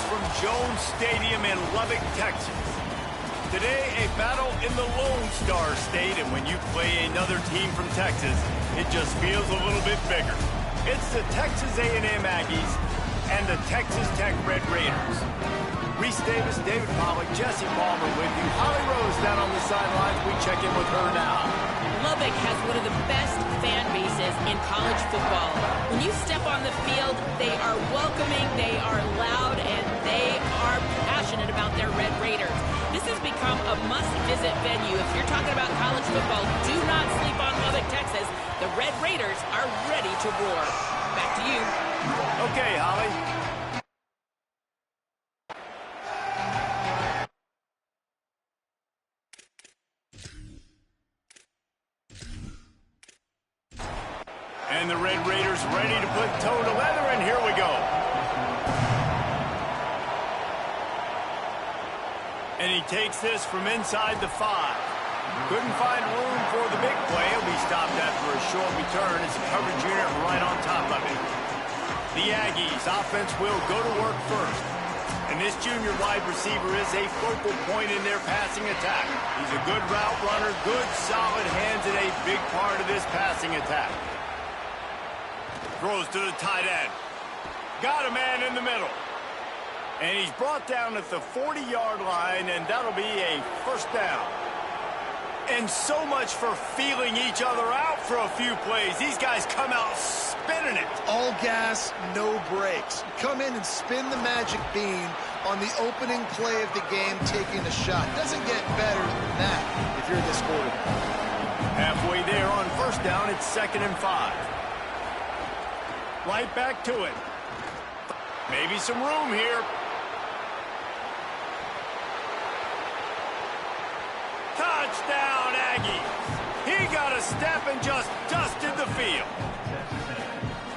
from Jones Stadium in Lubbock, Texas. Today, a battle in the Lone Star State, and when you play another team from Texas, it just feels a little bit bigger. It's the Texas A&M Aggies and the Texas Tech Red Raiders. Reese Davis, David Pollock, Jesse Palmer with you. Holly Rose down on the sidelines. We check in with her now. Lubbock has one of the best fan bases in college football. When you step on the field, they are welcoming, they are loud, and they are passionate about their Red Raiders. This has become a must-visit venue. If you're talking about college football, do not sleep on Lubbock, Texas. The Red Raiders are ready to roar. Back to you. Okay, Holly. And the Red Raiders ready to put toe to leather, and here we go. And he takes this from inside the 5. Couldn't find room for the big play. He'll be stopped after a short return. It's a coverage unit right on top of it. The Aggies offense will go to work first. And this junior wide receiver is a focal point in their passing attack. He's a good route runner, good solid hands, and a big part of this passing attack. Throws to the tight end. Got a man in the middle. And he's brought down at the 40-yard line, and that'll be a first down. And so much for feeling each other out for a few plays. These guys come out spinning it. All gas, no brakes. Come in and spin the magic bean on the opening play of the game, taking a shot. Doesn't get better than that if you're this quarterback. Halfway there on first down, it's 2nd and 5. Right back to it. Maybe some room here. Touchdown, Aggies. He got a step and just dusted the field.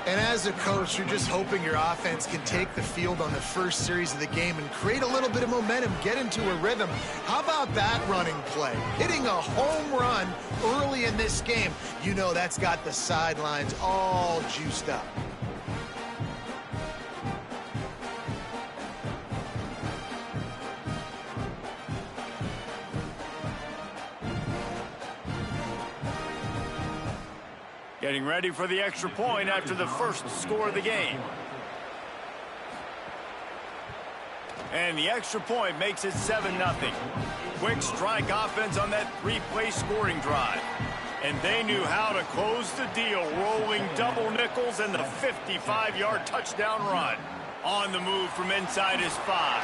And as a coach, you're just hoping your offense can take the field on the first series of the game and create a little bit of momentum, get into a rhythm. How about that running play? Hitting a home run early in this game. You know that's got the sidelines all juiced up. Getting ready for the extra point after the first score of the game. And the extra point makes it 7-0. Quick strike offense on that 3-play scoring drive. And they knew how to close the deal, rolling double nickels and the 55-yard touchdown run. On the move from inside his 5.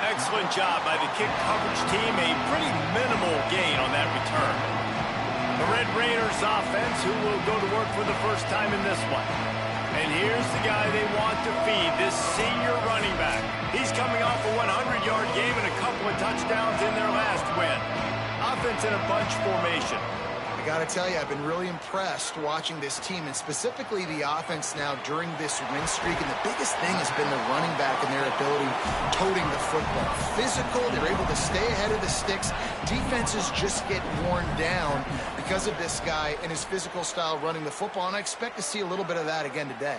Excellent job by the kick coverage team. A pretty minimal gain on that return. The Red Raiders offense, who will go to work for the first time in this one. And here's the guy they want to feed, this senior running back. He's coming off a 100-yard game and a couple of touchdowns in their last win. Offense in a bunch formation. I got to tell you, I've been really impressed watching this team, and specifically the offense now during this win streak. And the biggest thing has been the running back and their ability toting the football. Physical, they're able to stay ahead of the sticks. Defenses just get worn down because of this guy and his physical style running the football, and I expect to see a little bit of that again today.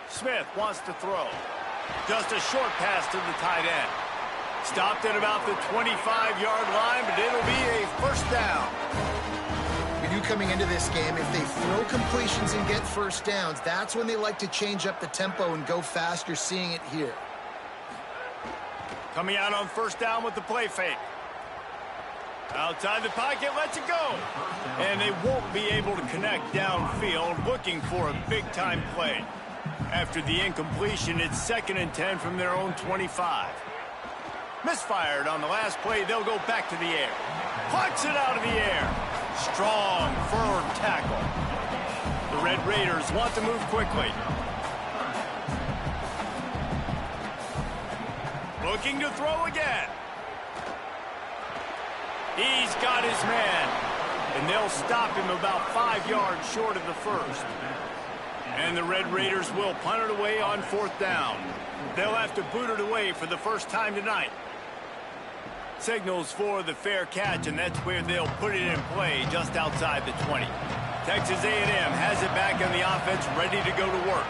Smith wants to throw. Just a short pass to the tight end. Stopped at about the 25-yard line, but it'll be a first down. We knew coming into this game, if they throw completions and get first downs, that's when they like to change up the tempo and go fast. You're seeing it here. Coming out on first down with the play fake. Outside the pocket, lets it go. And they won't be able to connect downfield, looking for a big-time play. After the incompletion, it's 2nd and 10 from their own 25. Misfired on the last play. They'll go back to the air. Plucks it out of the air. Strong, firm tackle. The Red Raiders want to move quickly. Looking to throw again. He's got his man. And they'll stop him about 5 yards short of the first. And the Red Raiders will punt it away on 4th down. They'll have to boot it away for the first time tonight. Signals for the fair catch, and that's where they'll put it in play just outside the 20. Texas A&M has it back on the offense, ready to go to work.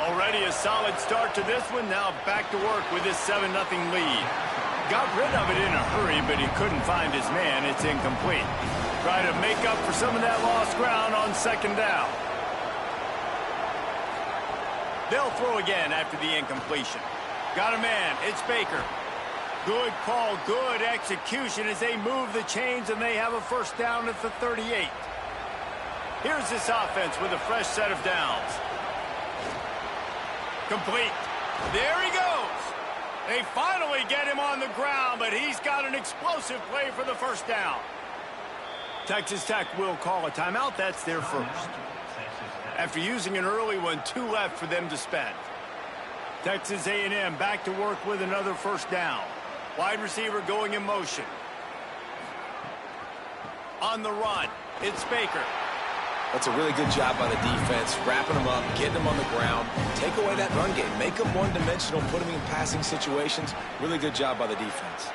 Already a solid start to this one. Now back to work with this 7-0 lead. Got rid of it in a hurry, but he couldn't find his man. It's incomplete. Try to make up for some of that lost ground on second down. They'll throw again after the incompletion. Got a man. It's Baker. Good call, good execution as they move the chains, and they have a first down at the 38. Here's this offense with a fresh set of downs. Complete. There he goes. They finally get him on the ground, but he's got an explosive play for the first down. Texas Tech will call a timeout. That's their first. After using an early one, 2 left for them to spend. Texas A&M back to work with another first down. Wide receiver going in motion. On the run, it's Baker. That's a really good job by the defense, wrapping them up, getting them on the ground, take away that run game, make them one-dimensional, put them in passing situations. Really good job by the defense.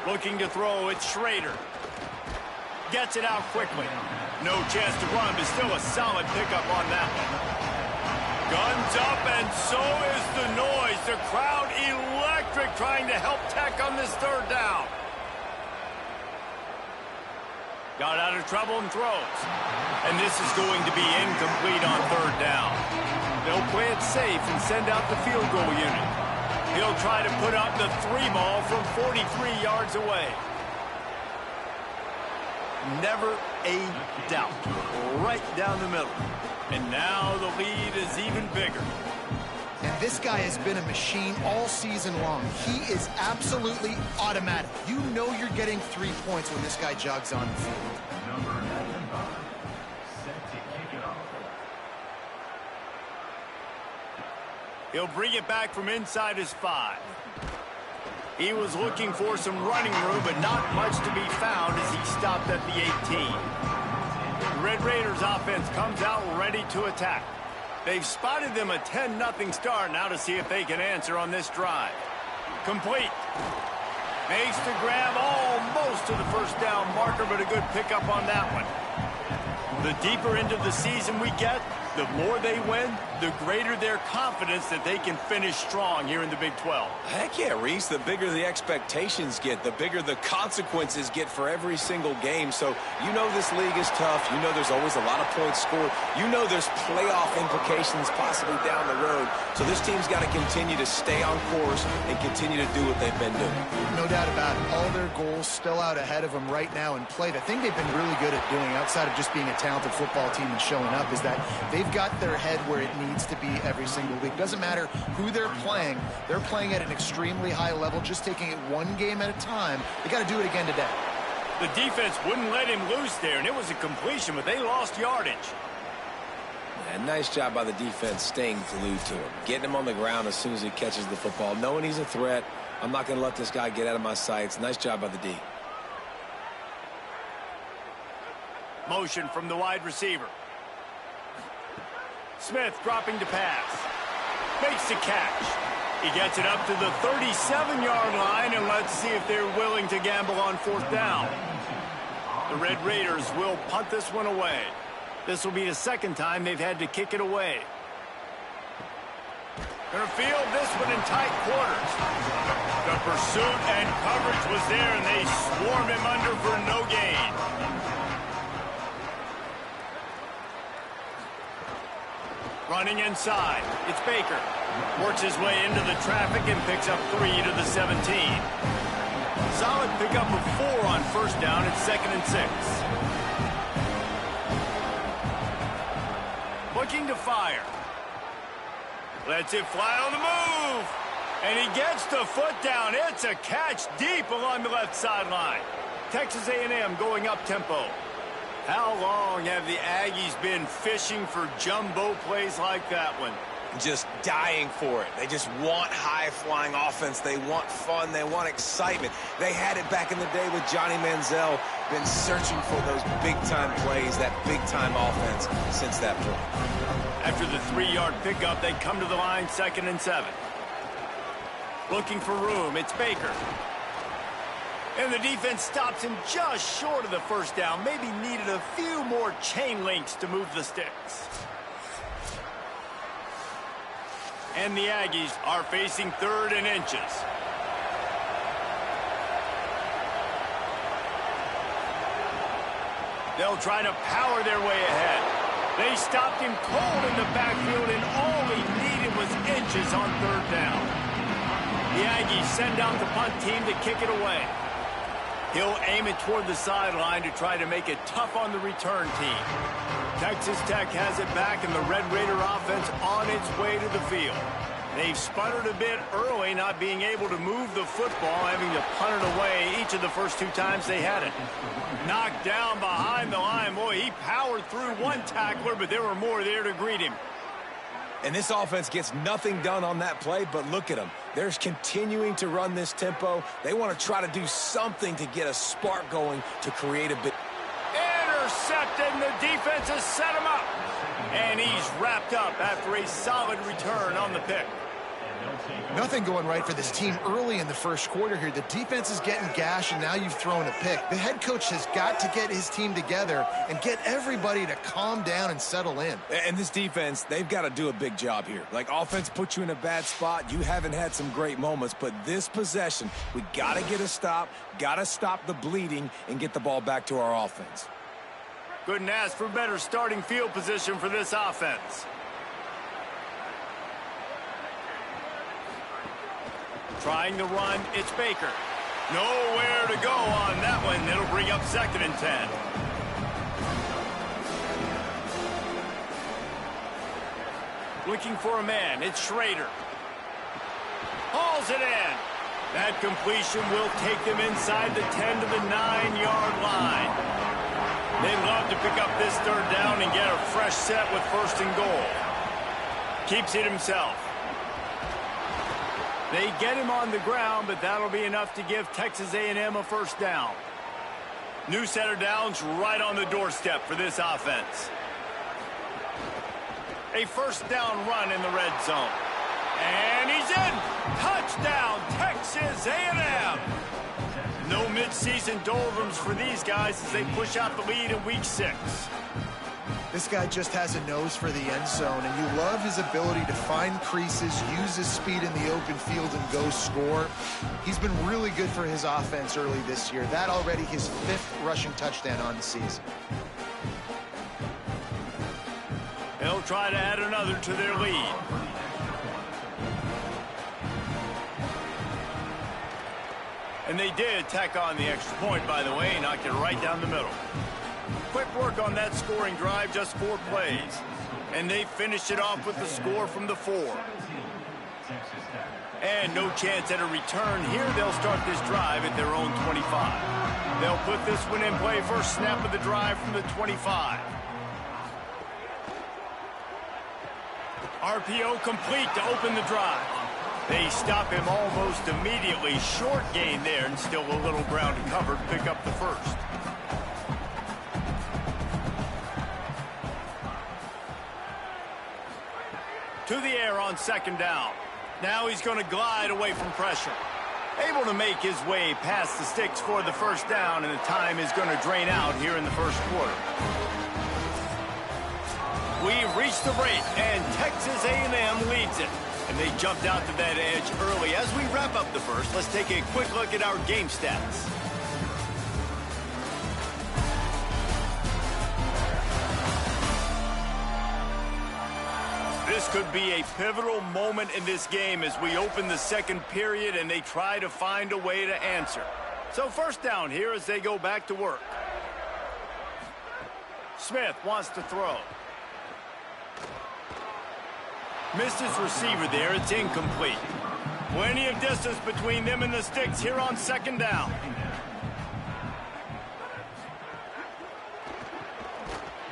Looking to throw, it's Schrader. Gets it out quickly. No chance to run, but still a solid pickup on that one. Guns up, and so is the noise. The crowd electric trying to help Tech on this third down. Got out of trouble and throws. And this is going to be incomplete on third down. They'll play it safe and send out the field goal unit. He'll try to put up the 3-ball from 43 yards away. Never a doubt. Right down the middle. And now the lead is even bigger. And this guy has been a machine all season long. He is absolutely automatic. You know you're getting 3 points when this guy jogs on the field. He'll bring it back from inside his 5. He was looking for some running room, but not much to be found as he stopped at the 18. The Red Raiders offense comes out ready to attack. They've spotted them a 10-0 start now to see if they can answer on this drive. Complete. Makes the grab almost to the first down marker, but a good pickup on that one. The deeper into the season we get, the more they win, the greater their confidence that they can finish strong here in the Big 12. Heck yeah, Reese. The bigger the expectations get, the bigger the consequences get for every single game. So you know this league is tough. You know there's always a lot of points scored. You know there's playoff implications possibly down the road. So this team's got to continue to stay on course and continue to do what they've been doing. No doubt about it. All their goals still out ahead of them right now in play. The thing they've been really good at doing, outside of just being a talented football team and showing up, is that they've got their head where it needs to be every single week. Doesn't matter who they're playing at an extremely high level, just taking it one game at a time. They got to do it again today. The defense wouldn't let him loose there, and it was a completion, but they lost yardage. And nice job by the defense staying glued to him, getting him on the ground as soon as he catches the football, knowing he's a threat. I'm not going to let this guy get out of my sights. Nice job by the D. Motion from the wide receiver. Smith dropping to pass. Makes the catch. He gets it up to the 37-yard line, and let's see if they're willing to gamble on fourth down. The Red Raiders will punt this one away. This will be the second time they've had to kick it away. Gonna field this one in tight quarters. The pursuit and coverage was there, and they swarm him under for no gain. Running inside, it's Baker. Works his way into the traffic and picks up 3 to the 17. Solid pickup of 4 on first down at 2nd and 6. Looking to fire. Lets it fly on the move. And he gets the foot down. It's a catch deep along the left sideline. Texas A&M going up tempo. How long have the Aggies been fishing for jumbo plays like that one? Just dying for it. They just want high-flying offense. They want fun. They want excitement. They had it back in the day with Johnny Manziel. Been searching for those big-time plays, that big-time offense since that point. After the 3-yard pickup, they come to the line 2nd and 7. Looking for room, it's Baker. And the defense stops him just short of the first down. Maybe needed a few more chain links to move the sticks. And the Aggies are facing 3rd and inches. They'll try to power their way ahead. They stopped him cold in the backfield, and all he needed was inches on 3rd down. The Aggies send out the punt team to kick it away. He'll aim it toward the sideline to try to make it tough on the return team. Texas Tech has it back, and the Red Raider offense on its way to the field. They've sputtered a bit early, not being able to move the football, having to punt it away each of the first 2 times they had it. Knocked down behind the line. Boy, he powered through one tackler, but there were more there to greet him. And this offense gets nothing done on that play, but look at them. They're continuing to run this tempo. They want to try to do something to get a spark going to create a bit. Intercepted, and the defense has set him up. And he's wrapped up after a solid return on the pick. Nothing going right for this team early in the first quarter here. The defense is getting gashed, and now you've thrown a pick. The head coach has got to get his team together and get everybody to calm down and settle in. And this defense, they've got to do a big job here. Like, offense put you in a bad spot. You haven't had some great moments, but this possession, we got to get a stop, got to stop the bleeding, and get the ball back to our offense. Couldn't ask for better starting field position for this offense. Trying to run, it's Baker. Nowhere to go on that one. It'll bring up 2nd and 10. Looking for a man, it's Schrader. Hauls it in. That completion will take them inside the 10 to the 9-yard line. They'd love to pick up this 3rd down and get a fresh set with 1st and goal. Keeps it himself. They get him on the ground, but that'll be enough to give Texas A&M a 1st down. New set of downs right on the doorstep for this offense. A 1st down run in the red zone. And he's in! Touchdown, Texas A&M! No midseason doldrums for these guys as they push out the lead in Week 6. This guy just has a nose for the end zone, and you love his ability to find creases, use his speed in the open field, and go score. He's been really good for his offense early this year. That already his 5th rushing touchdown on the season. They'll try to add another to their lead. And they did tack on the extra point, by the way, knocked it right down the middle. Quick work on that scoring drive, just 4 plays. And they finished it off with the score from the 4. And no chance at a return here. They'll start this drive at their own 25. They'll put this one in play, first snap of the drive from the 25. RPO complete to open the drive. They stop him almost immediately. Short gain there, and still a little ground to cover to pick up the 1st. To the air on 2nd down. Now he's going to glide away from pressure. Able to make his way past the sticks for the 1st down, and the time is going to drain out here in the 1st quarter. We've reached the break, and Texas A&M leads it. And they jumped out to that edge early. As we wrap up the 1st, let's take a quick look at our game stats. This could be a pivotal moment in this game as we open the 2nd period and they try to find a way to answer. So 1st down here as they go back to work. Smith wants to throw. Missed his receiver there. It's incomplete. Plenty of distance between them and the sticks here on 2nd down.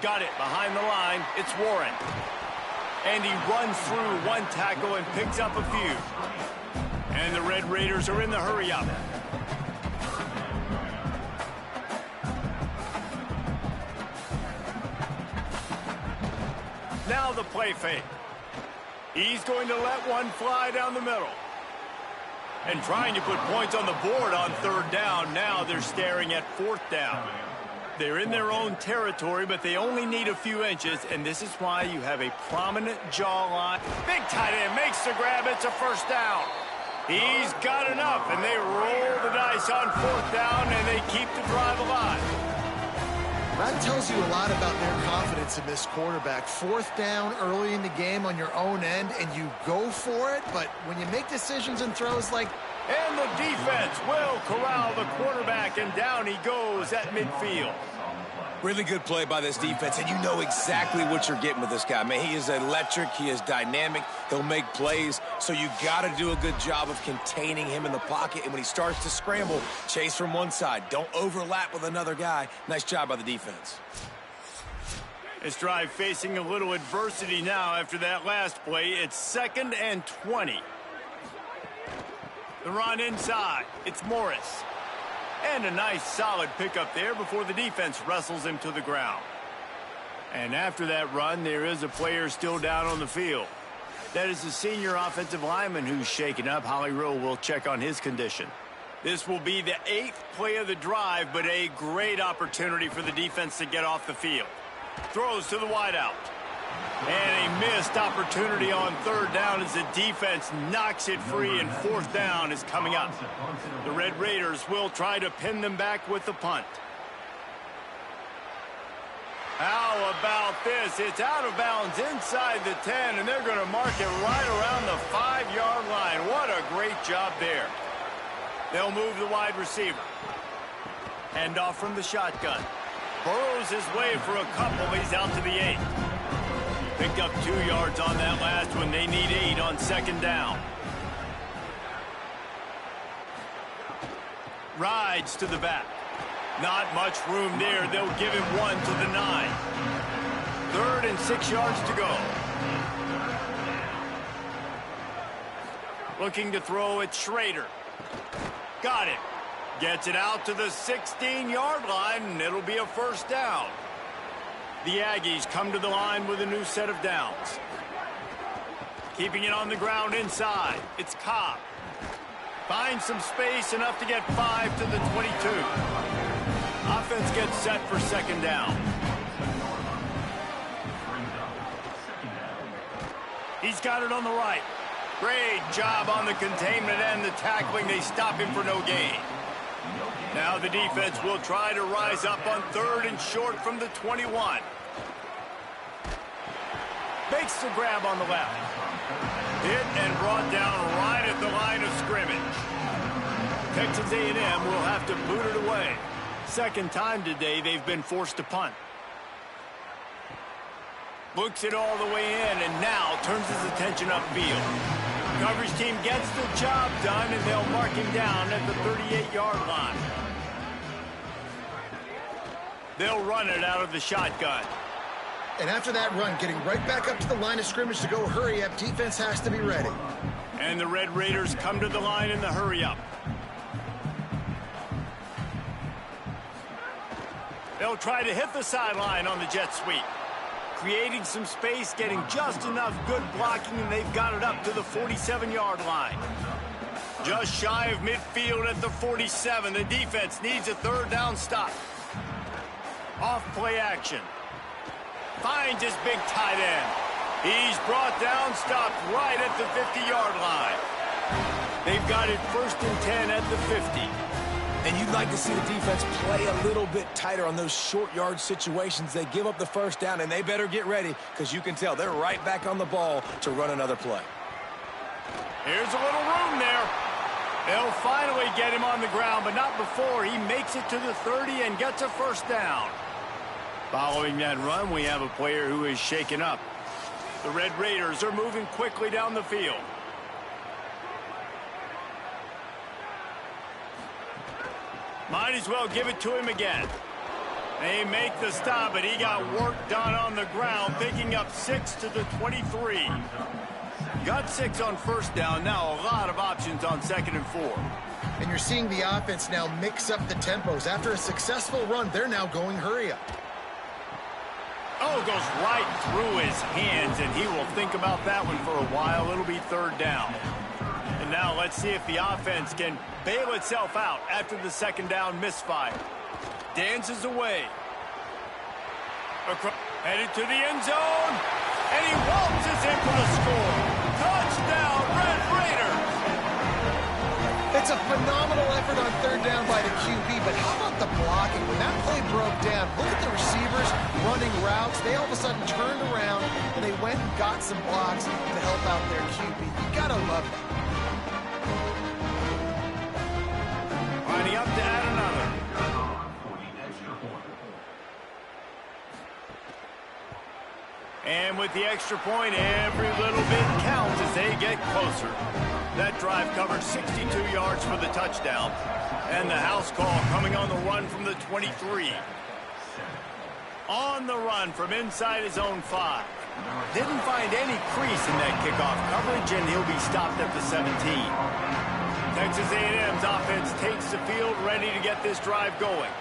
Got it behind the line. It's Warren. And he runs through one tackle and picks up a few. And the Red Raiders are in the hurry-up. Now the play fake. He's going to let one fly down the middle. And trying to put points on the board on 3rd down. Now they're staring at 4th down. They're in their own territory, but they only need a few inches, and this is why you have a prominent jawline. Big tight end makes the grab. It's a first down. He's got enough, and they roll the dice on fourth down, and they keep the drive alive. That tells you a lot about their confidence in this quarterback. Fourth down early in the game on your own end, and you go for it, but when you make decisions and throws like... And the defense will corral the quarterback, and down he goes at midfield. Really good play by this defense, and you know exactly what you're getting with this guy. Man, he is electric. He is dynamic. He'll make plays, so you got to do a good job of containing him in the pocket. And when he starts to scramble, chase from one side. Don't overlap with another guy. Nice job by the defense. This drive facing a little adversity now after that last play. It's 2nd and 20. The run inside. It's Morris. And a nice solid pickup there before the defense wrestles him to the ground. And after that run, there is a player still down on the field. That is the senior offensive lineman who's shaken up. Holly Rowe will check on his condition. This will be the 8th play of the drive, but a great opportunity for the defense to get off the field. Throws to the wideout. And a missed opportunity on third down as the defense knocks it free, and fourth down is coming up. The Red Raiders will try to pin them back with the punt. How about this? It's out of bounds inside the 10, and they're going to mark it right around the 5-yard line. What a great job there. They'll move the wide receiver. Hand off from the shotgun. Burrows his way for a couple. He's out to the 8. Picked up 2 yards on that last one. They need 8 on second down. Rides to the back. Not much room there. They'll give him 1 to the 9. 3rd and 6 yards to go. Looking to throw it, Schrader. Got it. Gets it out to the 16-yard line, and it'll be a first down. The Aggies come to the line with a new set of downs. Keeping it on the ground inside. It's Cobb. Finds some space, enough to get 5 to the 22. Offense gets set for second down. He's got it on the right. Great job on the containment and the tackling. They stop him for no gain. Now the defense will try to rise up on 3rd and short from the 21. Makes the grab on the left. Hit and brought down right at the line of scrimmage. Texas A&M will have to boot it away. Second time today they've been forced to punt. Looks it all the way in and now turns his attention upfield. Coverage team gets the job done, and they'll mark him down at the 38-yard line. They'll run it out of the shotgun. And after that run, getting right back up to the line of scrimmage to go hurry up, defense has to be ready. And the Red Raiders come to the line in the hurry up. They'll try to hit the sideline on the jet sweep. Creating some space, getting just enough good blocking, and they've got it up to the 47-yard line. Just shy of midfield at the 47. The defense needs a third down stop. Off play action. Finds his big tight end. He's brought down, stopped right at the 50-yard line. They've got it 1st and 10 at the 50. And you'd like to see the defense play a little bit tighter on those short yard situations. They give up the first down, and they better get ready because you can tell they're right back on the ball to run another play. Here's a little room there. They'll finally get him on the ground, but not before he makes it to the 30 and gets a first down. Following that run, we have a player who is shaken up. The Red Raiders are moving quickly down the field. Might as well give it to him again. They make the stop, but he got work done on the ground, picking up 6 to the 23. Got 6 on first down. Now a lot of options on 2nd and 4. And you're seeing the offense now mix up the tempos. After a successful run, they're now going hurry up. Oh, goes right through his hands, and he will think about that one for a while. It'll be 3rd down. And now let's see if the offense can bail itself out after the 2nd down misfire. Dances away. Headed to the end zone, and he waltzes in for the score. Touchdown, Red Raiders! It's a phenomenal effort on third down by the QB, but how about the blocking? When that play broke down, look at the receivers running routes. They all of a sudden turned around, and they went and got some blocks to help out their QB. You gotta love that. Lining up to add another. And with the extra point, every little bit counts as they get closer. That drive covered 62 yards for the touchdown. And the house call coming on the run from the 23. On the run from inside his own 5. Didn't find any crease in that kickoff coverage, and he'll be stopped at the 17. Texas A&M's offense takes the field, ready to get this drive going.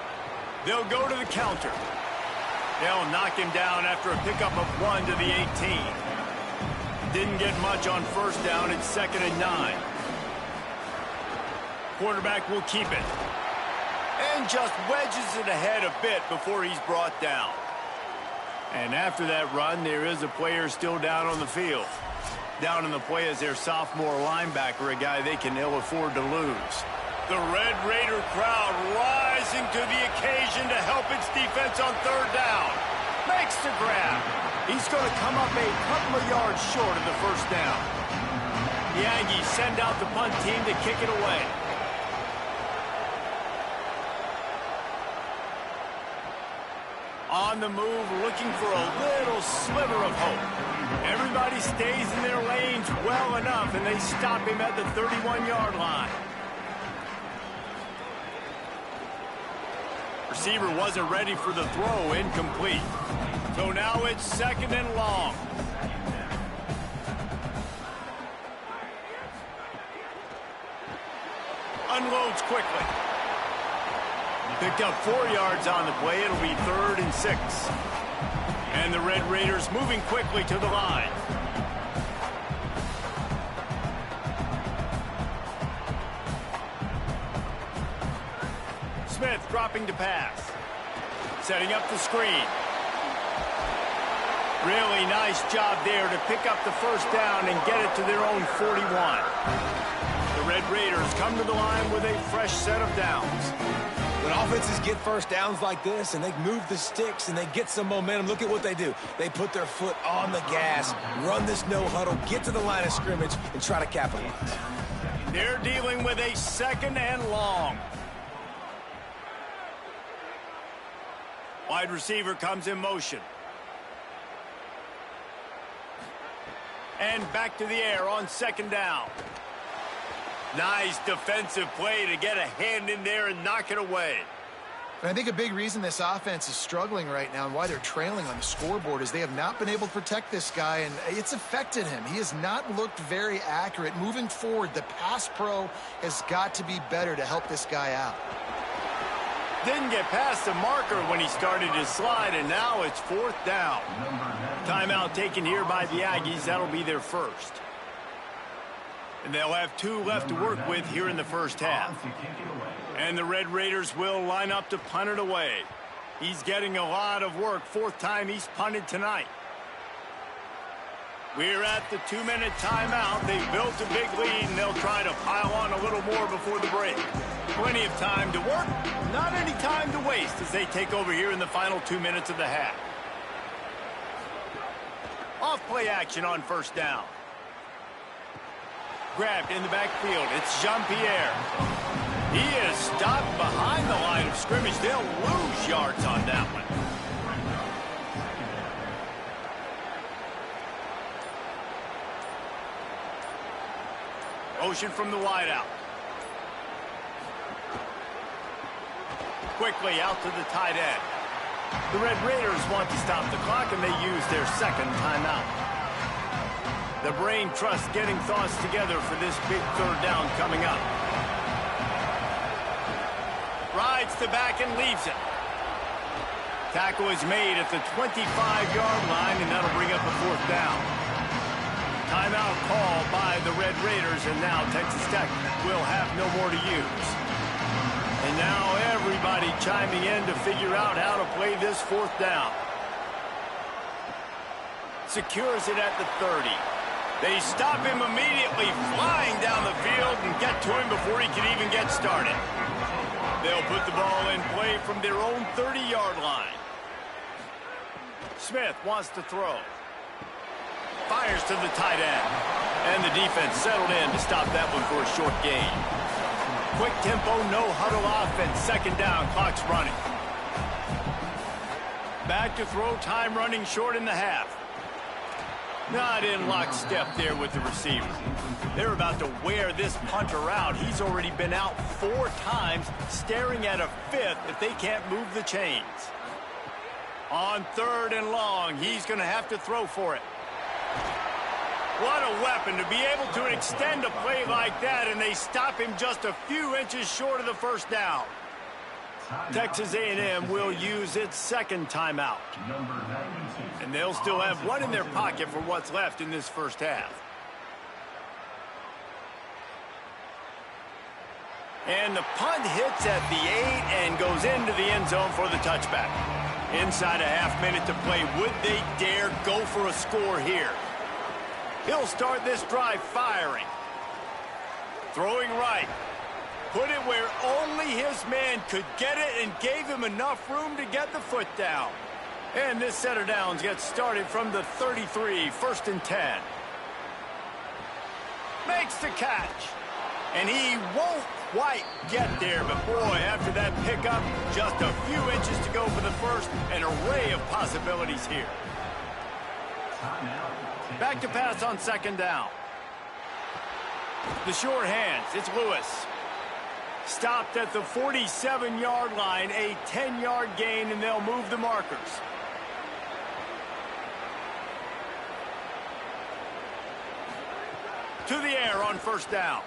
They'll go to the counter. They'll knock him down after a pickup of 1 to the 18. Didn't get much on first down. It's 2nd and 9. Quarterback will keep it. And just wedges it ahead a bit before he's brought down. And after that run, there is a player still down on the field. Down in the play is their sophomore linebacker, a guy they can ill afford to lose. The Red Raider crowd rising to the occasion to help its defense on third down. Makes the grab. He's going to come up a couple of yards short of the first down. The Aggies send out the punt team to kick it away. On the move, looking for a little sliver of hope. Everybody stays in their lanes well enough, and they stop him at the 31-yard line. Receiver wasn't ready for the throw, incomplete. So now it's 2nd and long. Unloads quickly. Picked up 4 yards on the play. It'll be 3rd and 6. And the Red Raiders moving quickly to the line. Smith dropping to pass. Setting up the screen. Really nice job there to pick up the first down and get it to their own 41. The Red Raiders come to the line with a fresh set of downs. When offenses get first downs like this and they move the sticks and they get some momentum, look at what they do. They put their foot on the gas, run this no huddle, get to the line of scrimmage, and try to capitalize. They're dealing with a 2nd and long. Wide receiver comes in motion. And back to the air on 2nd down. Nice defensive play to get a hand in there and knock it away. And I think a big reason this offense is struggling right now and why they're trailing on the scoreboard is they have not been able to protect this guy, and it's affected him. He has not looked very accurate. Moving forward, the pass pro has got to be better to help this guy out. Didn't get past the marker when he started his slide, and now it's 4th down. Timeout taken here by the Aggies. That'll be their first. And they'll have 2 left to work with here in the first half. And the Red Raiders will line up to punt it away. He's getting a lot of work. 4th time he's punted tonight. We're at the 2-minute timeout. They've built a big lead, and they'll try to pile on a little more before the break. Plenty of time to work, not any time to waste as they take over here in the final 2 minutes of the half. Off-play action on first down. Grabbed in the backfield. It's Jean-Pierre. He is stopped behind the line of scrimmage. They'll lose yards on that one. Motion from the wideout. Quickly out to the tight end. The Red Raiders want to stop the clock, and they use their 2nd timeout. The brain trust getting thoughts together for this big 3rd down coming up. Rides the back and leaves it. Tackle is made at the 25-yard line, and that'll bring up a 4th down. Timeout call by the Red Raiders, and now Texas Tech will have no more to use. And now everybody chiming in to figure out how to play this 4th down. secures it at the 30. They stop him immediately, flying down the field, and get to him before he can even get started. They'll put the ball in play from their own 30-yard line. Smith wants to throw. Fires to the tight end. And the defense settled in to stop that one for a short gain. Quick tempo, no huddle offense. Second down, clock's running. Back to throw, time running short in the half. Not in lockstep there with the receiver. They're about to wear this punter out. He's already been out 4 times, staring at a 5th if they can't move the chains. On 3rd and long, he's going to have to throw for it. What a weapon to be able to extend a play like that, and they stop him just a few inches short of the first down. Texas A&M will use its second timeout. And they'll still have one in their pocket for what's left in this first half. And the punt hits at the 8 and goes into the end zone for the touchback. Inside a half minute to play. Would they dare go for a score here? He'll start this drive firing. Throwing right. Put it where only his man could get it and gave him enough room to get the foot down. And this set of downs gets started from the 33, 1st and 10. Makes the catch. And he won't quite get there, but boy, after that pickup, just a few inches to go for the first. An array of possibilities here. Back to pass on 2nd down. The short hands, it's Lewis. Stopped at the 47-yard line, a 10-yard gain, and they'll move the markers. To the air on 1st down.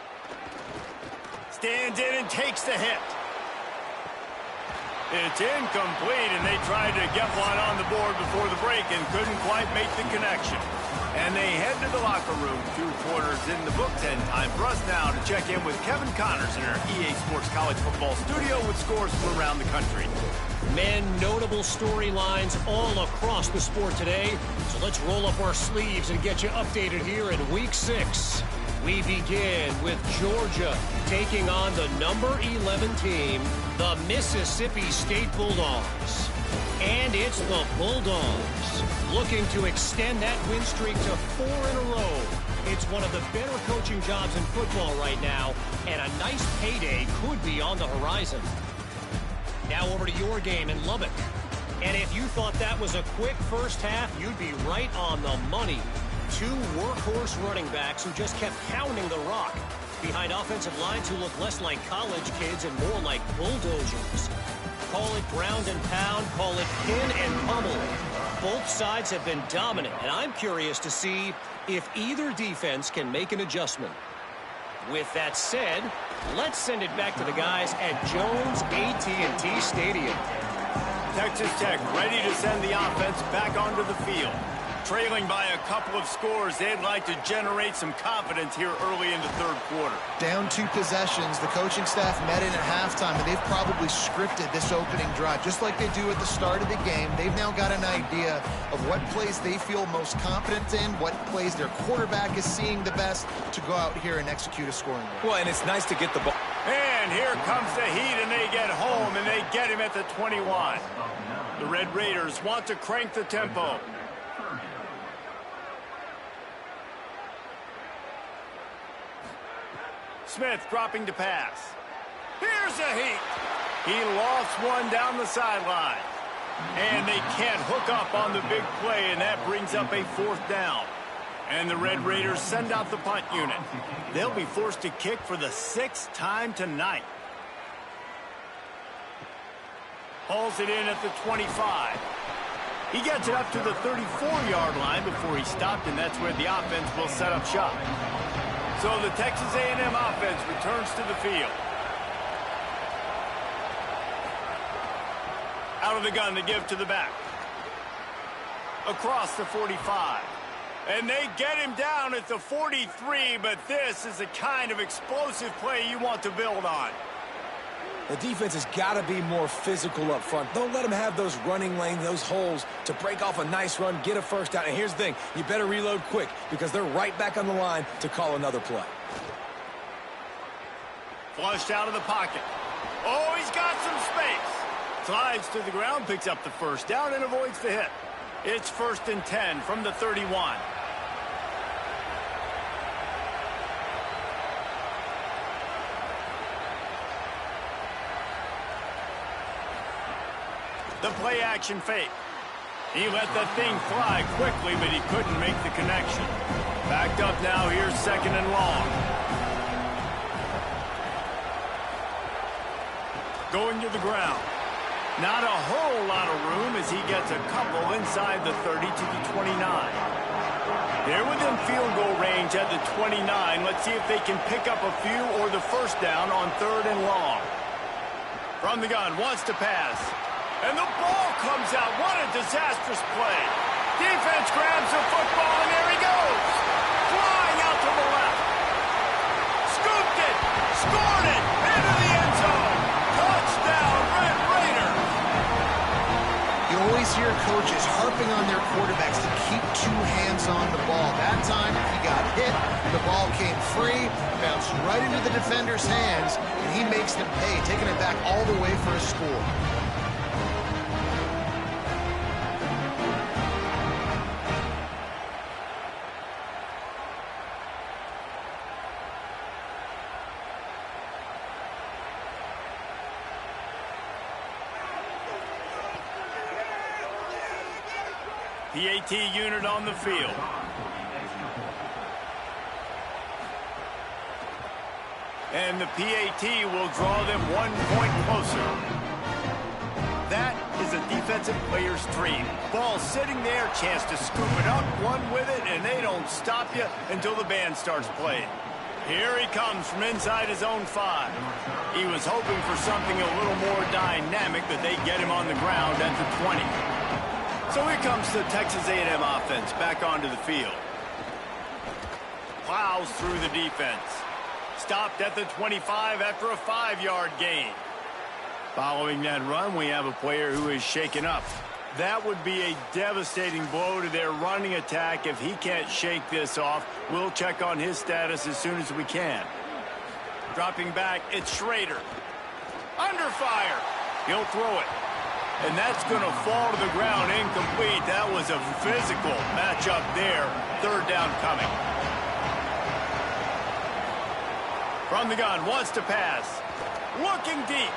Stands in and takes the hit. It's incomplete, and they tried to get one on the board before the break and couldn't quite make the connection. And they head to the locker room. 2 quarters in the books, and time for us now to check in with Kevin Connors in our EA Sports College Football studio with scores from around the country. Men, notable storylines all across the sport today. So let's roll up our sleeves and get you updated here in Week 6. We begin with Georgia taking on the number 11 team, the Mississippi State Bulldogs. And it's the Bulldogs looking to extend that win streak to 4 in a row. It's one of the better coaching jobs in football right now, and a nice payday could be on the horizon. Now over to your game in Lubbock. And if you thought that was a quick first half, you'd be right on the money. 2 workhorse running backs who just kept pounding the rock behind offensive lines who look less like college kids and more like bulldozers. Call it ground and pound, call it pin and pummel. Both sides have been dominant, and I'm curious to see if either defense can make an adjustment. With that said, let's send it back to the guys at Jones AT&T Stadium. Texas Tech ready to send the offense back onto the field. Trailing by a couple of scores, they'd like to generate some confidence here early in the 3rd quarter. Down 2 possessions, the coaching staff met in at halftime, and they've probably scripted this opening drive. Just like they do at the start of the game, they've now got an idea of what plays they feel most confident in, what plays their quarterback is seeing the best to go out here and execute a scoring goal. Well, and it's nice to get the ball. And here comes the heat, and they get home, and they get him at the 21. The Red Raiders want to crank the tempo. Smith dropping to pass. Here's a heat. He lost one down the sideline. And they can't hook up on the big play, and that brings up a 4th down. And the Red Raiders send out the punt unit. They'll be forced to kick for the 6th time tonight. Hauls it in at the 25. He gets it up to the 34-yard line before he stopped, and that's where the offense will set up shop. So the Texas A&M offense returns to the field. Out of the gun to give to the back. Across the 45. And they get him down at the 43, but this is the kind of explosive play you want to build on. The defense has got to be more physical up front. Don't let them have those running lanes, those holes to break off a nice run, get a first down. And here's the thing, you better reload quick because they're right back on the line to call another play. Flushed out of the pocket. Oh, he's got some space. Slides to the ground, picks up the first down, and avoids the hit. It's 1st and 10 from the 31. The play action fake. He let that thing fly quickly, but he couldn't make the connection. Backed up now, here's 2nd and long. Going to the ground. Not a whole lot of room as he gets a couple inside the 30 to the 29. They're within field goal range at the 29. Let's see if they can pick up a few or the first down on 3rd and long. From the gun, wants to pass. And the ball comes out. What a disastrous play. Defense grabs the football, and there he goes. Flying out to the left. Scooped it. Scored it. Into the end zone. Touchdown, Red Raiders. You always hear coaches harping on their quarterbacks to keep 2 hands on the ball. That time, he got hit. The ball came free, bounced right into the defender's hands, and he makes them pay, taking it back all the way for a score. PAT unit on the field. And the PAT will draw them 1 point closer. That is a defensive player's dream. Ball sitting there, chance to scoop it up, run with it, and they don't stop you until the band starts playing. Here he comes from inside his own 5. He was hoping for something a little more dynamic, but they get him on the ground at the 20. So here comes the Texas A&M offense back onto the field. Plows through the defense. Stopped at the 25 after a 5-yard gain. Following that run, we have a player who is shaken up. That would be a devastating blow to their running attack if he can't shake this off. We'll check on his status as soon as we can. Dropping back, it's Schrader. Under fire. He'll throw it. And that's going to fall to the ground incomplete. That was a physical matchup there. 3rd down coming. From the gun, wants to pass. Looking deep.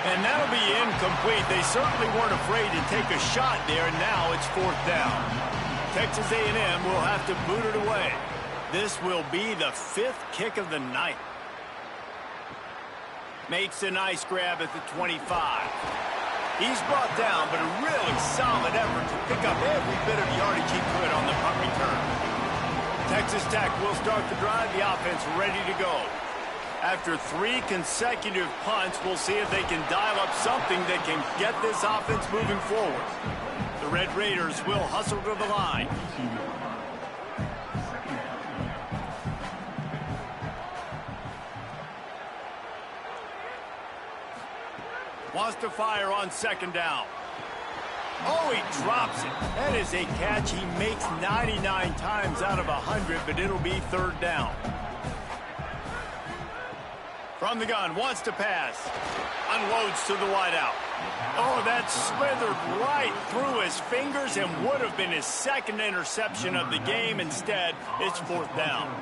And that'll be incomplete. They certainly weren't afraid to take a shot there, and now it's 4th down. Texas A&M will have to boot it away. This will be the 5th kick of the night. Makes a nice grab at the 25. He's brought down, but a really solid effort to pick up every bit of yardage he could on the punt return. Texas Tech will start the drive, the offense ready to go. After 3 consecutive punts, we'll see if they can dial up something that can get this offense moving forward. The Red Raiders will hustle to the line. Wants to fire on 2nd down. Oh, he drops it. That is a catch he makes 99 times out of 100, but it'll be 3rd down. From the gun, wants to pass. Unloads to the wideout. Oh, that slithered right through his fingers and would have been his 2nd interception of the game. Instead, it's 4th down.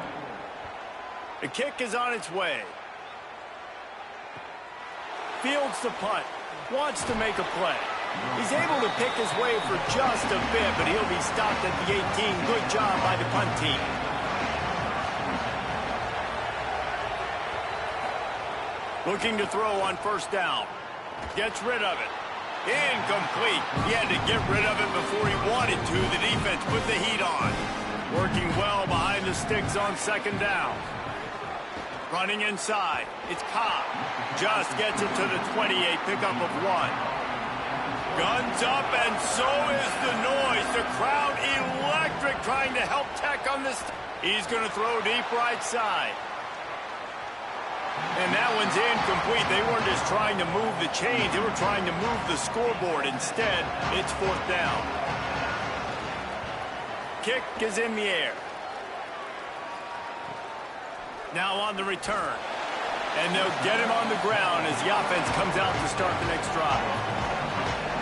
The kick is on its way. Fields the punt. Wants to make a play. He's able to pick his way for just a bit, but he'll be stopped at the 18. Good job by the punt team. Looking to throw on 1st down. Gets rid of it. Incomplete. He had to get rid of it before he wanted to. The defense put the heat on. Working well behind the sticks on 2nd down. Running inside. It's Cobb. Just gets it to the 28. Pickup of 1. Guns up, and so is the noise. The crowd electric trying to help Tech on this. He's going to throw deep right side. And that one's incomplete. They weren't just trying to move the chains. They were trying to move the scoreboard. Instead, it's 4th down. Kick is in the air. Now on the return. And they'll get him on the ground as the offense comes out to start the next drive.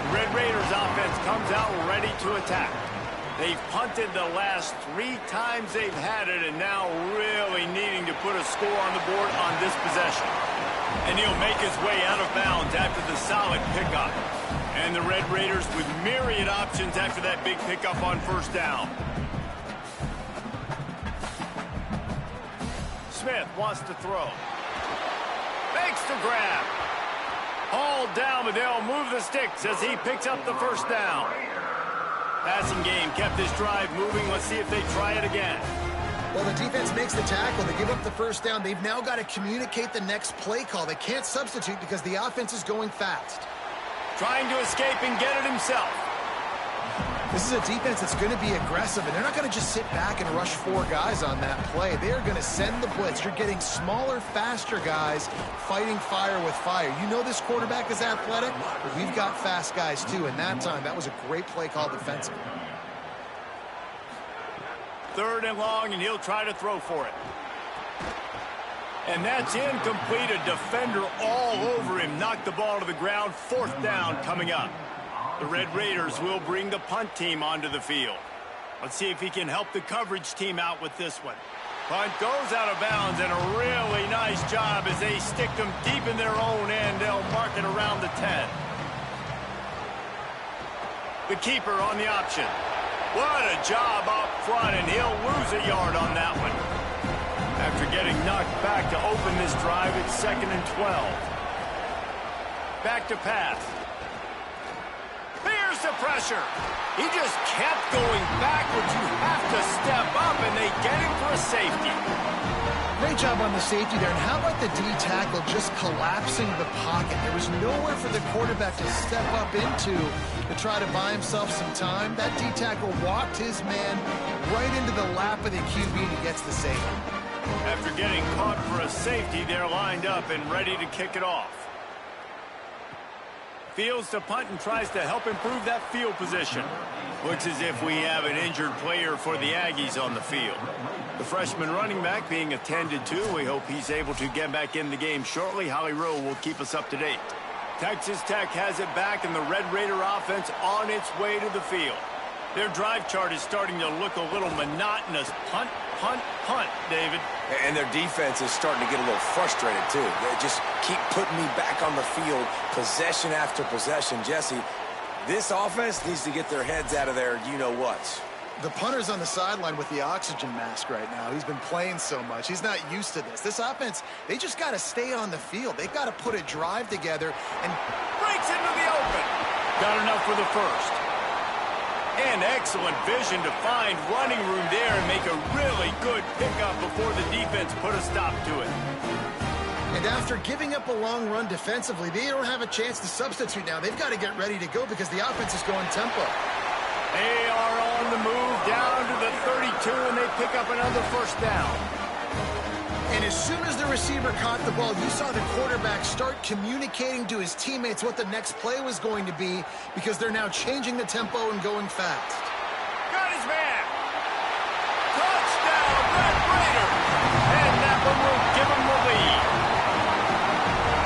The Red Raiders offense comes out ready to attack. They've punted the last 3 times they've had it, and now really needing to put a score on the board on this possession. And he'll make his way out of bounds after the solid pickup. And the Red Raiders with myriad options after that big pickup on 1st down. Smith wants to throw. Makes the grab. Hauled down, but they'll move the sticks as he picks up the 1st down. Passing game kept this drive moving. Let's see if they try it again. Well, the defense makes the tackle. They give up the 1st down. They've now got to communicate the next play call. They can't substitute because the offense is going fast. Trying to escape and get it himself. This is a defense that's going to be aggressive, and they're not going to just sit back and rush 4 guys on that play. They are going to send the blitz. You're getting smaller, faster guys fighting fire with fire. You know this quarterback is athletic, but we've got fast guys too, and that time, that was a great play call defensively. 3rd and long, and he'll try to throw for it. And that's incomplete. A defender all over him. Knocked the ball to the ground. 4th down coming up. The Red Raiders will bring the punt team onto the field. Let's see if he can help the coverage team out with this one. Punt goes out of bounds, and a really nice job as they stick them deep in their own end. They'll mark it around the 10. The keeper on the option. What a job up front, and he'll lose a yard on that one. After getting knocked back to open this drive, it's 2nd and 12. Back to pass. Here's the pressure. He just kept going backwards. You have to step up, and they get him for a safety. Great job on the safety there. And how about the D tackle just collapsing the pocket? There was nowhere for the quarterback to step up into to try to buy himself some time. That D tackle walked his man right into the lap of the QB, and he gets the safety. After getting caught for a safety, they're lined up and ready to kick it off. Fields to punt and tries to help improve that field position. Looks as if we have an injured player for the Aggies on the field. The freshman running back being attended to. We hope he's able to get back in the game shortly. Holly Rowe will keep us up to date. Texas Tech has it back, and the Red Raider offense on its way to the field. Their drive chart is starting to look a little monotonous. Punt, punt, punt, David. And their defense is starting to get a little frustrated, too. They just keep putting me back on the field, possession after possession. Jesse, this offense needs to get their heads out of their you-know-whats. The punter's on the sideline with the oxygen mask right now. He's been playing so much. He's not used to this. This offense, they just got to stay on the field. They've got to put a drive together and breaks into the open. Got enough for the 1st. And excellent vision to find running room there and make a really good pickup before the defense put a stop to it. And after giving up a long run defensively, they don't have a chance to substitute now. They've got to get ready to go because the offense is going tempo. They are on the move down to the 32, and they pick up another 1st down. And as soon as the receiver caught the ball, you saw the quarterback start communicating to his teammates what the next play was going to be because they're now changing the tempo and going fast. Got his man. Touchdown, Red Raider. And that one will give him the lead.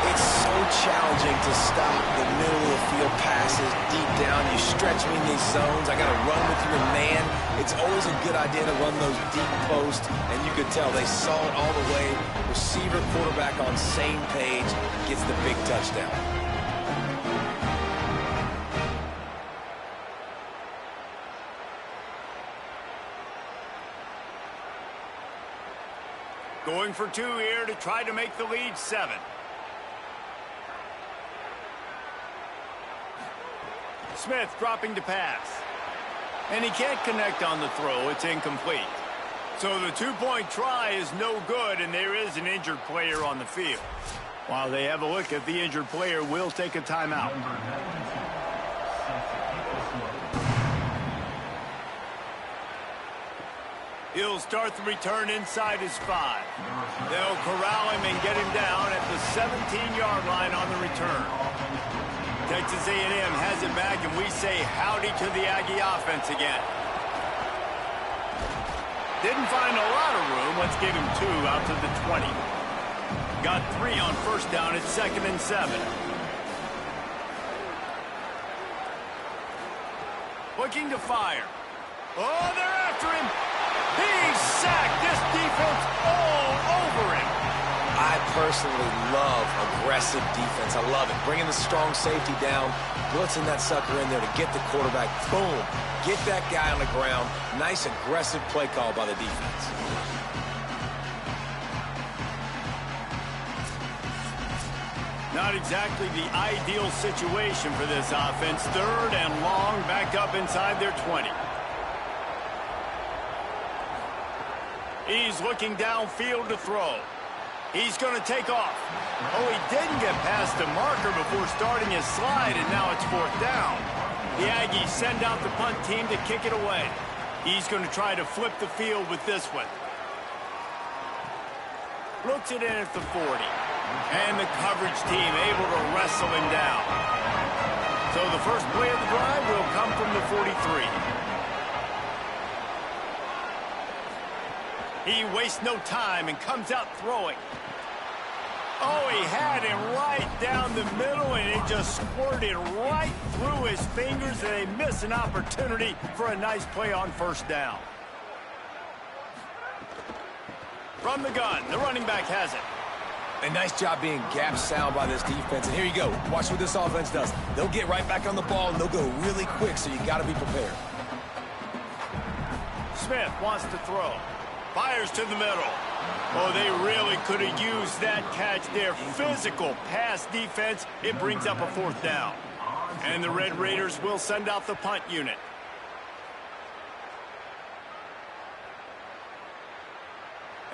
It's so challenging to stop the middle of the field passes deep down. You stretch me in these zones. I got to run with your man. It's always a good idea to run those deep posts, and you could tell they saw it all the way. Receiver, quarterback on same page, gets the big touchdown. Going for 2 here to try to make the lead 7. Smith dropping to pass. And he can't connect on the throw. It's incomplete. So the 2-point try is no good, and there is an injured player on the field. While they have a look at the injured player, will take a timeout. He'll start the return inside his 5. They'll corral him and get him down at the 17-yard line on the return. Texas A&M has it back, and we say howdy to the Aggie offense again. Didn't find a lot of room. Let's give him 2 out to the 20. Got 3 on first down at 2nd and 7. Looking to fire. Oh, they're after him. He's sacked. This defense all over him. I personally love aggressive defense. I love it. Bringing the strong safety down, blitzing that sucker in there to get the quarterback. Boom. Get that guy on the ground. Nice aggressive play call by the defense. Not exactly the ideal situation for this offense. 3rd and long, back up inside their 20. He's looking downfield to throw. He's going to take off. Oh, he didn't get past the marker before starting his slide, and now it's 4th down. The Aggies send out the punt team to kick it away. He's going to try to flip the field with this one. Looks it in at the 40. And the coverage team able to wrestle him down. So the first play of the drive will come from the 43. He wastes no time and comes out throwing. Oh, he had him right down the middle, and it just squirted right through his fingers, and they miss an opportunity for a nice play on first down. From the gun, the running back has it. A nice job being gap sound by this defense. And here you go. Watch what this offense does. They'll get right back on the ball, and they'll go really quick, so you got to be prepared. Smith wants to throw. Fires to the middle. Oh, they really could have used that catch there. Physical pass defense. It brings up a 4th down. And the Red Raiders will send out the punt unit.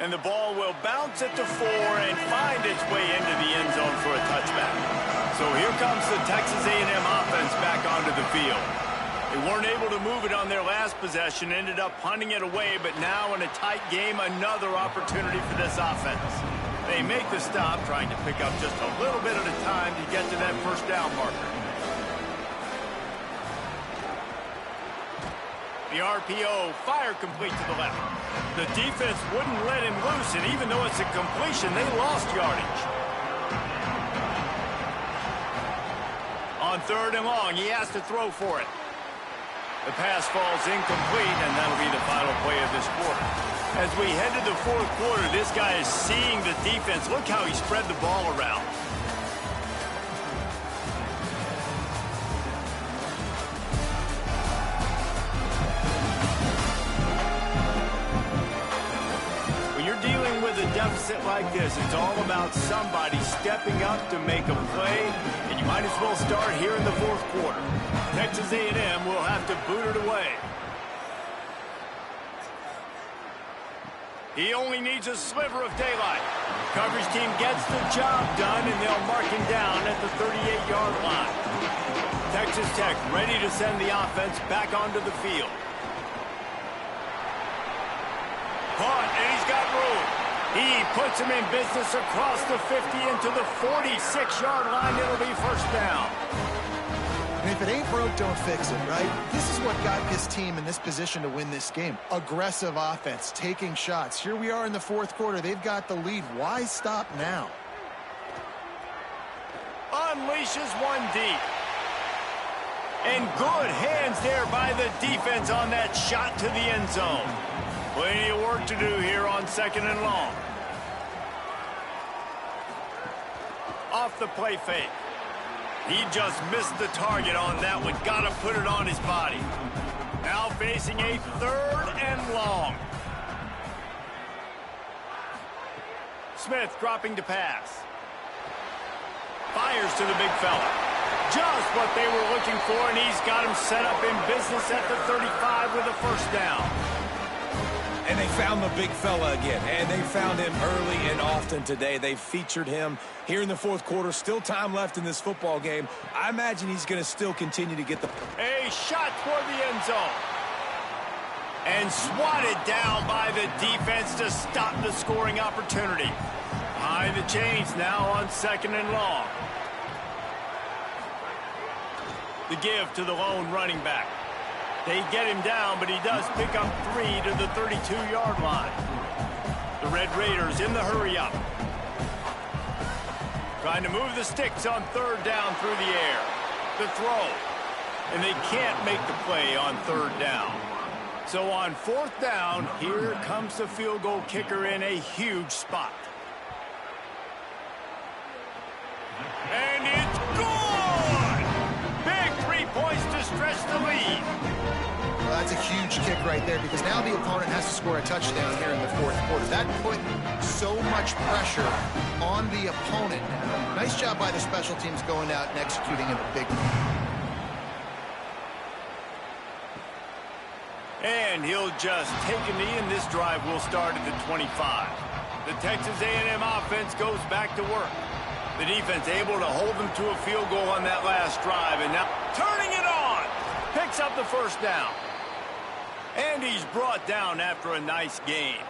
And the ball will bounce at the 4 and find its way into the end zone for a touchback. So here comes the Texas A&M offense back onto the field. They weren't able to move it on their last possession, ended up punting it away, but now in a tight game, another opportunity for this offense. They make the stop, trying to pick up just a little bit at a time to get to that first down marker. The RPO, fire complete to the left. The defense wouldn't let him loose, and even though it's a completion, they lost yardage. On 3rd and long, he has to throw for it. The pass falls incomplete, and that'll be the final play of this quarter. As we head to the 4th quarter, this guy is seeing the defense. Look how he spread the ball around. When you're dealing with a deficit like this, it's all about somebody stepping up to make a play, and you might as well start here in the 4th quarter. Texas A&M will have to boot it away. He only needs a sliver of daylight. Coverage team gets the job done, and they'll mark him down at the 38-yard line. Texas Tech ready to send the offense back onto the field. Caught, and he's got room. He puts him in business across the 50 into the 46-yard line. It'll be first down. And if it ain't broke, don't fix it, right? This is what got this team in this position to win this game. Aggressive offense, taking shots. Here we are in the 4th quarter. They've got the lead. Why stop now? Unleashes one deep. And good hands there by the defense on that shot to the end zone. Plenty of work to do here on 2nd and long. Off the play fake. He just missed the target on that one. Got to put it on his body. Now facing a 3rd and long. Smith dropping to pass. Fires to the big fella. Just what they were looking for, and he's got him set up in business at the 35 with a first down. And they found the big fella again, and they found him early and often today. They featured him here in the 4th quarter. Still time left in this football game. I imagine he's going to still continue to get the... A shot toward the end zone. And swatted down by the defense to stop the scoring opportunity. Behind the chains now on 2nd and long. The give to the lone running back. They get him down, but he does pick up 3 to the 32-yard line. The Red Raiders in the hurry-up. Trying to move the sticks on 3rd down through the air. The throw. And they can't make the play on 3rd down. So on 4th down, here comes the field goal kicker in a huge spot. And it's good! Big 3 points to stretch the lead. Well, that's a huge kick right there because now the opponent has to score a touchdown here in the 4th quarter. That put so much pressure on the opponent. Nice job by the special teams going out and executing in a big way. And he'll just take a knee, and this drive will start at the 25. The Texas A&M offense goes back to work. The defense able to hold them to a field goal on that last drive, and now turning it on. Picks up the 1st down. And he's brought down after a nice gain.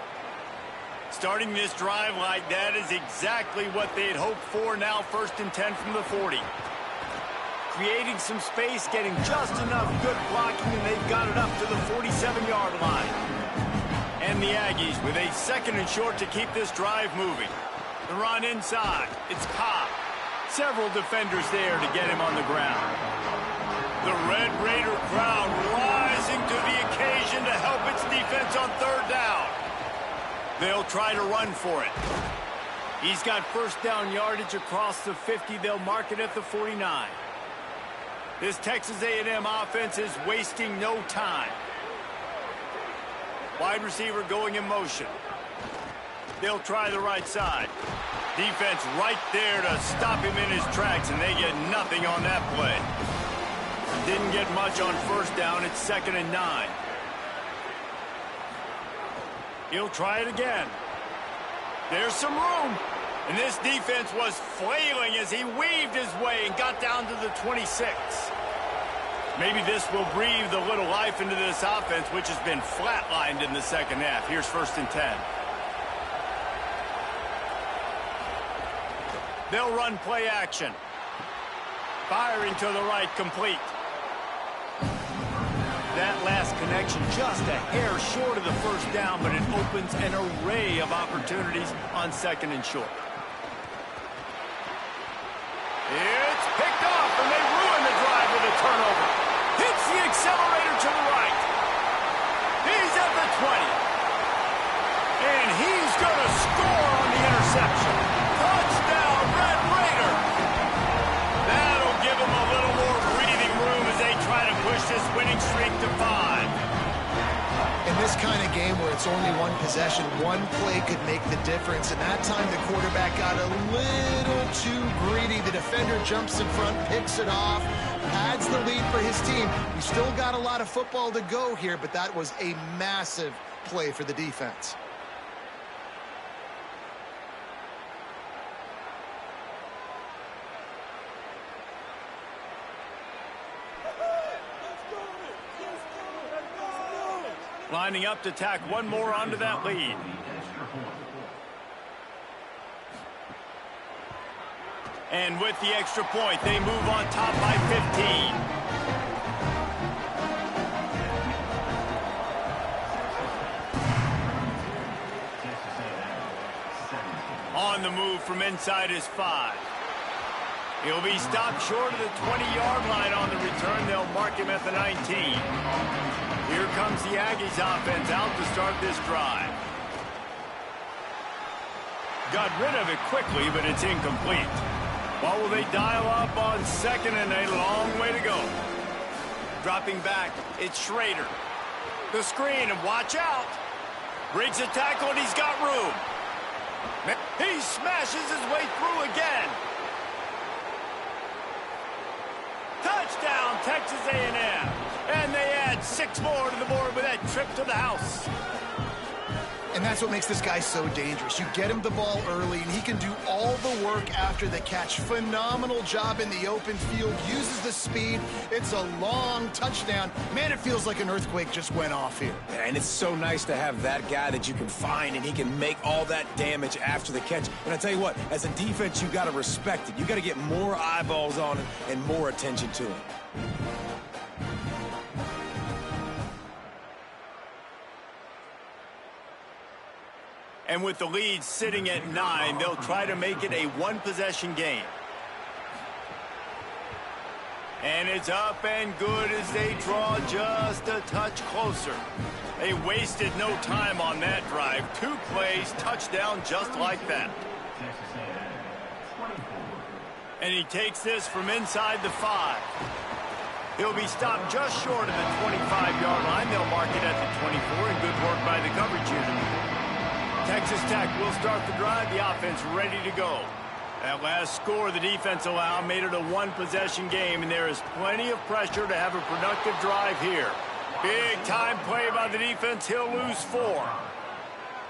Starting this drive like that is exactly what they'd hoped for. Now 1st and 10 from the 40. Creating some space, getting just enough good blocking, and they've got it up to the 47-yard line. And the Aggies with a 2nd and short to keep this drive moving. The run inside. It's Cobb. Several defenders there to get him on the ground. The Red Raider crowd rising to the occasion to help its defense on 3rd down. They'll try to run for it. He's got 1st down yardage across the 50. They'll mark it at the 49. This Texas A&M offense is wasting no time. Wide receiver going in motion. They'll try the right side. Defense right there to stop him in his tracks, and they get nothing on that play. Didn't get much on 1st down. It's 2nd and 9. He'll try it again. There's some room. And this defense was flailing as he weaved his way and got down to the 26. Maybe this will breathe a little life into this offense, which has been flatlined in the 2nd half. Here's 1st and 10. They'll run play action. Firing to the right, complete. That last connection just a hair short of the 1st down, but it opens an array of opportunities on 2nd and short. It's picked off, and they ruin the drive with a turnover. Hits the accelerator to the right. He's at the 20. And he's going to score on the interception. Touchdown, Red Raider. That'll give him a little more breathing room as they try to push this winning streak to 5. In this kind of game where it's only one possession, one play could make the difference. And that time the quarterback got a little too greedy. The defender jumps in front, picks it off, adds the lead for his team. We still got a lot of football to go here, but that was a massive play for the defense. Lining up to tack one more onto that lead. And with the extra point, they move on top by 15. On the move from inside his 5. He'll be stopped short of the 20-yard line on the return. They'll mark him at the 19. Here comes the Aggies offense out to start this drive. Got rid of it quickly, but it's incomplete. What will they dial up on 2nd and a long way to go? Dropping back, it's Schrader. The screen, and watch out. Breaks a tackle, and he's got room. He smashes his way through again. Touchdown, Texas A&M. And they add 6 more to the board with that trip to the house. And that's what makes this guy so dangerous. You get him the ball early, and he can do all the work after the catch. Phenomenal job in the open field, uses the speed. It's a long touchdown. Man, it feels like an earthquake just went off here. And it's so nice to have that guy that you can find, and he can make all that damage after the catch. And I tell you what, as a defense, you got to respect it. You got to get more eyeballs on it and more attention to him. And with the lead sitting at 9, they'll try to make it a one-possession game. And it's up and good as they draw just a touch closer. They wasted no time on that drive. 2 plays, touchdown just like that. And he takes this from inside the 5. He'll be stopped just short of the 25-yard line. They'll mark it at the 24, and good work by the coverage unit. Texas Tech will start the drive. The offense ready to go. That last score the defense allowed made it a one-possession game, and there is plenty of pressure to have a productive drive here. Big-time play by the defense. He'll lose 4.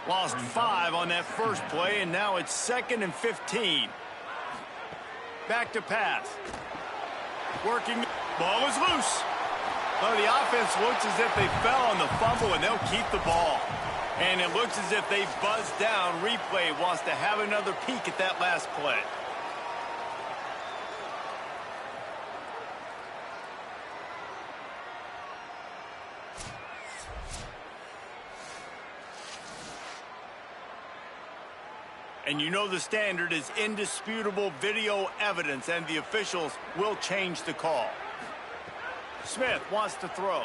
Lost 5 on that first play, and now it's 2nd and 15. Back to pass. Working. Ball is loose. Well, the offense looks as if they fell on the fumble, and they'll keep the ball. And it looks as if they buzzed down. Replay wants to have another peek at that last play. And you know the standard is indisputable video evidence, and the officials will change the call. Smith wants to throw.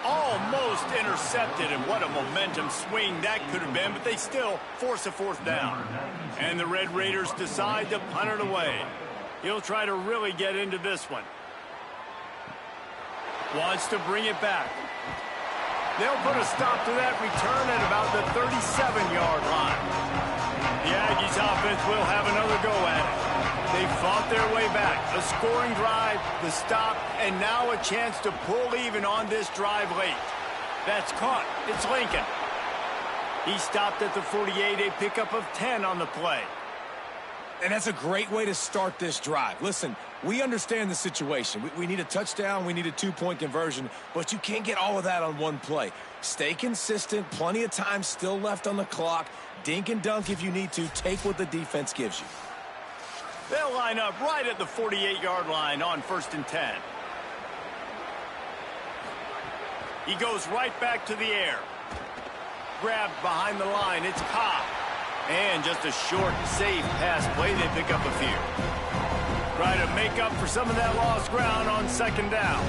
Almost intercepted, and what a momentum swing that could have been, but they still force a 4th down. And the Red Raiders decide to punt it away. He'll try to really get into this one. Wants to bring it back. They'll put a stop to that return at about the 37-yard line. The Aggies offense will have another go at it. They fought their way back. A scoring drive, the stop, and now a chance to pull even on this drive late. That's caught. It's Lincoln. He stopped at the 48, a pickup of 10 on the play. And that's a great way to start this drive. Listen, we understand the situation. We need a touchdown. We need a 2-point conversion. But you can't get all of that on one play. Stay consistent. Plenty of time still left on the clock. Dink and dunk if you need to. Take what the defense gives you. They'll line up right at the 48-yard line on 1st and 10. He goes right back to the air. Grabbed behind the line. It's Cobb. And just a short, safe pass play. They pick up a few. Try to make up for some of that lost ground on 2nd down.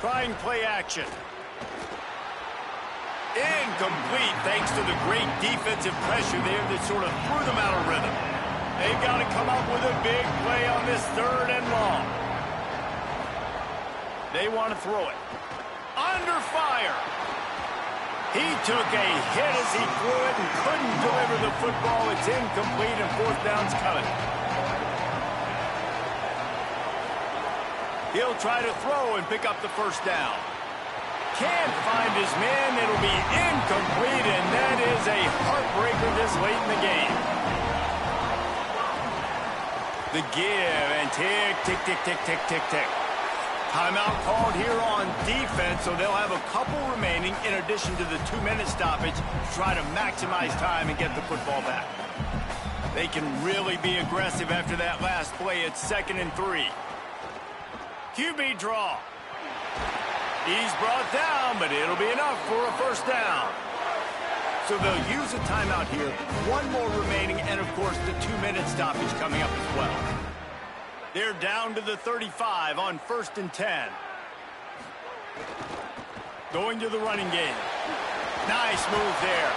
Trying play action. Incomplete thanks to the great defensive pressure there that sort of threw them out of rhythm. They've got to come up with a big play on this 3rd and long. They want to throw it. Under fire. He took a hit as he threw it and couldn't deliver the football. It's incomplete, and 4th down's coming. He'll try to throw and pick up the 1st down. Can't find his man. It'll be incomplete, and that is a heartbreaker this late in the game. The give, and tick, tick, tick, tick, tick, tick, tick. Timeout called here on defense, so they'll have a couple remaining in addition to the 2-minute stoppage to try to maximize time and get the football back. They can really be aggressive after that last play. It's 2nd and 3. QB draw. He's brought down, but it'll be enough for a 1st down. So they'll use a timeout here. 1 more remaining, and of course the 2-minute stoppage coming up as well. They're down to the 35 on 1st and 10. Going to the running game. Nice move there.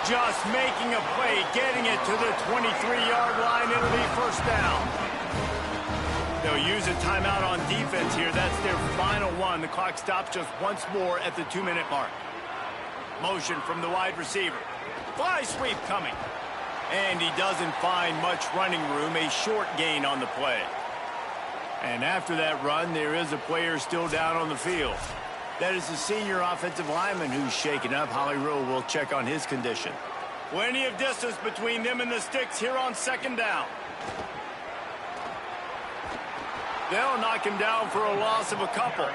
Just making a play, getting it to the 23-yard line. It'll be 1st down. They'll use a timeout on defense here. That's their final one. The clock stops just once more at the 2-minute mark. Motion from the wide receiver. Fly sweep coming. And he doesn't find much running room. A short gain on the play. And after that run, there is a player still down on the field. That is the senior offensive lineman who's shaken up. Holly Rowe will check on his condition. Plenty of distance between them and the sticks here on second down. They'll knock him down for a loss of a couple.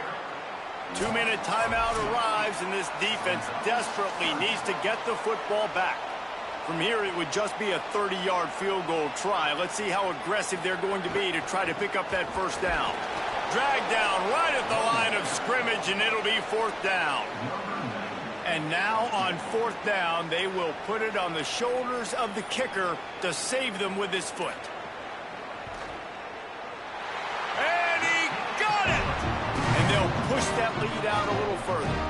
2-minute timeout arrives, and this defense desperately needs to get the football back. From here, it would just be a 30-yard field goal try. Let's see how aggressive they're going to be to try to pick up that first down. Dragged down right at the line of scrimmage, and it'll be fourth down. And now on fourth down, they will put it on the shoulders of the kicker to save them with his foot. And he got it! And they'll push that lead out a little further.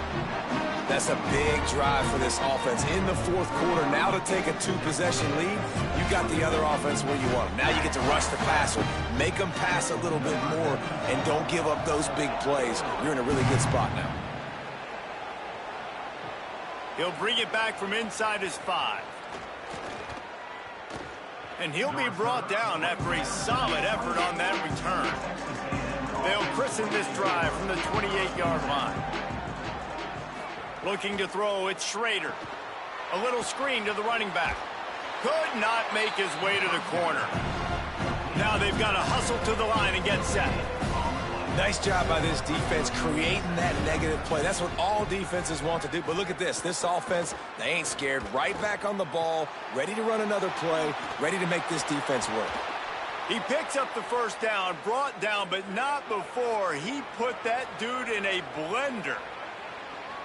That's a big drive for this offense in the fourth quarter. Now to take a 2-possession lead, you got the other offense where you want them. Now you get to rush the passer, make them pass a little bit more, and don't give up those big plays. You're in a really good spot now. He'll bring it back from inside his 5. And he'll be brought down after a solid effort on that return. They'll christen this drive from the 28-yard line. Looking to throw, it's Schrader. A little screen to the running back. Could not make his way to the corner. Now they've got to hustle to the line and get set. Nice job by this defense creating that negative play. That's what all defenses want to do. But look at this. This offense, they ain't scared. Right back on the ball, ready to run another play, ready to make this defense work. He picks up the first down, brought down, but not before he put that dude in a blender.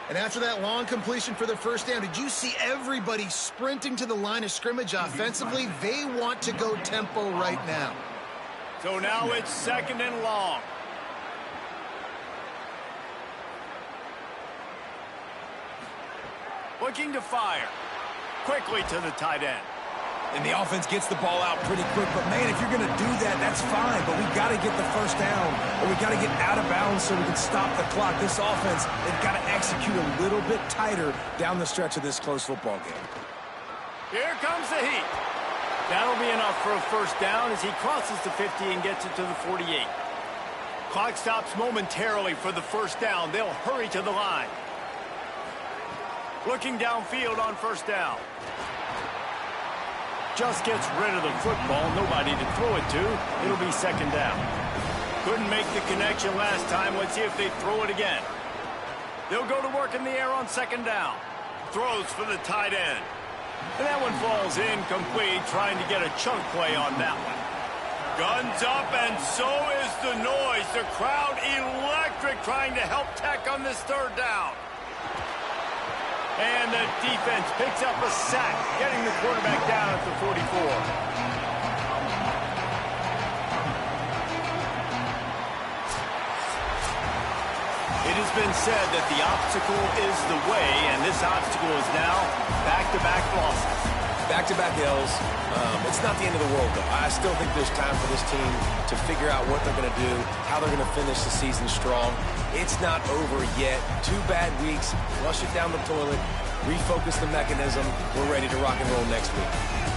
And after that long completion for the first down, did you see everybody sprinting to the line of scrimmage offensively? They want to go tempo right now. So now it's second and long. Looking to fire. Quickly to the tight end. And the offense gets the ball out pretty quick. But, man, if you're going to do that, that's fine. But we got to get the first down, or we got to get out of bounds so we can stop the clock. This offense, they've got to execute a little bit tighter down the stretch of this close football game. Here comes the heat. That'll be enough for a first down as he crosses the 50 and gets it to the 48. Clock stops momentarily for the first down. They'll hurry to the line. Looking downfield on first down. Just gets rid of the football. Nobody to throw it to. It'll be second down. Couldn't make the connection last time. Let's see if they throw it again. They'll go to work in the air on second down. Throws for the tight end. And that one falls incomplete, trying to get a chunk play on that one. Guns up, and so is the noise. The crowd electric, trying to help Tech on this third down. And the defense picks up a sack, getting the quarterback down at the 44. It has been said that the obstacle is the way, and this obstacle is now back-to-back losses. Back-to-back L's. It's not the end of the world, though. I still think there's time for this team to figure out what they're going to do, how they're going to finish the season strong. It's not over yet. 2 bad weeks. Flush it down the toilet. Refocus the mechanism. We're ready to rock and roll next week.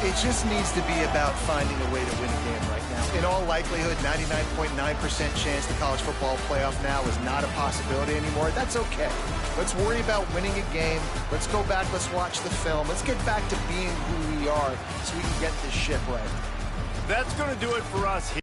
It just needs to be about finding a way to win a game right now. In all likelihood, 99.9% chance the college football playoff now is not a possibility anymore. That's okay. Let's worry about winning a game. Let's go back. Let's watch the film. Let's get back to being who we are so we can get this ship right. That's going to do it for us here.